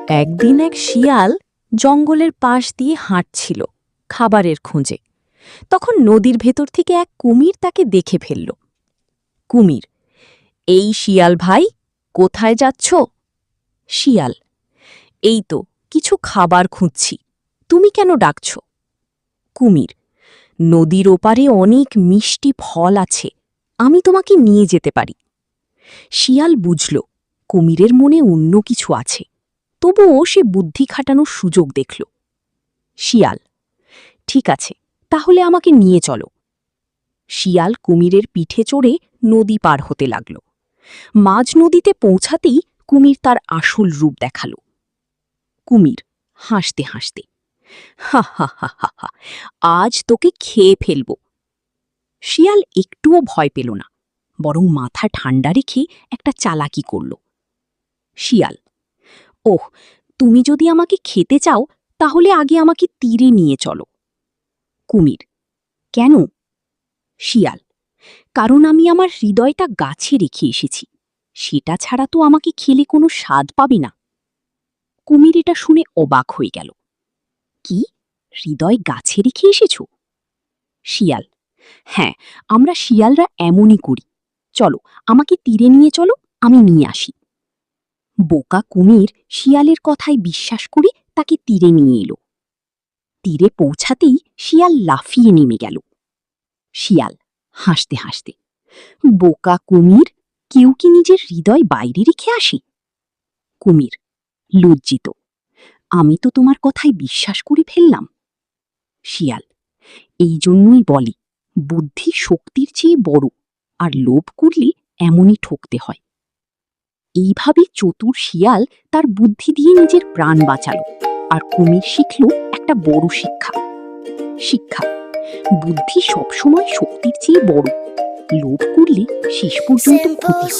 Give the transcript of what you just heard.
একদিন এক শিয়াল জঙ্গলের পাশ দিয়ে হাঁটছিল খাবারের খোঁজে। তখন নদীর ভেতর থেকে এক কুমির তাকে দেখে ফেলল। কুমির: এই শিয়াল ভাই, কোথায় যাচ্ছ? শিয়াল: এই তো কিছু খাবার খুঁজছি, তুমি কেন ডাকছ? কুমির: নদীর ওপারে অনেক মিষ্টি ফল আছে, আমি তোমাকে নিয়ে যেতে পারি। শিয়াল বুঝল কুমিরের মনে অন্য কিছু আছে, তবুও সে বুদ্ধি খাটানোর সুযোগ দেখল। শিয়াল: ঠিক আছে, তাহলে আমাকে নিয়ে চলো। শিয়াল কুমিরের পিঠে চড়ে নদী পার হতে লাগল। মাঝ নদীতে পৌঁছাতেই কুমির তার আসল রূপ দেখাল। কুমির হাসতে হাসতে: হা হা হা হা হা, আজ তোকে খেয়ে ফেলব। শিয়াল একটুও ভয় পেল না, বরং মাথা ঠান্ডা রেখে একটা চালাকি করল। শিয়াল: ওহ, তুমি যদি আমাকে খেতে চাও তাহলে আগে আমাকে তীরে নিয়ে চলো। কুমির: কেন? শিয়াল: কারণ আমি আমার হৃদয়টা গাছে রেখে এসেছি, সেটা ছাড়া তো আমাকে খেলে কোনো স্বাদ পাবে না। কুমির এটা শুনে অবাক হয়ে গেল। কি, হৃদয় গাছে রেখে এসেছ? শিয়াল: হ্যাঁ, আমরা শিয়ালরা এমনই করি, চলো আমাকে তীরে নিয়ে চলো, আমি নিয়ে আসি। বোকা কুমির শিয়ালের কথায় বিশ্বাস করে তাকে তীরে নিয়ে এলো। তীরে পৌঁছাতেই শিয়াল লাফিয়ে নেমে গেল। শিয়াল হাসতে হাসতে: বোকা কুমির, কেউ কি নিজের হৃদয় বাইরে রেখে আসে? কুমির লজ্জিত: আমি তো তোমার কথায় বিশ্বাস করে ফেললাম। শিয়াল: এই জন্যই বলে, বুদ্ধি শক্তির চেয়ে বড়, আর লোভ করলে এমনই ঠকতে হয়। এইভাবে চতুর শিয়াল তার বুদ্ধি দিয়ে নিজের প্রাণ বাঁচাল, আর কুমির শিখল একটা বড় শিক্ষা। শিক্ষা: বুদ্ধি সবসময় শক্তির চেয়ে বড়, লোভ করলে শেষ পর্যন্ত ক্ষতি হয়।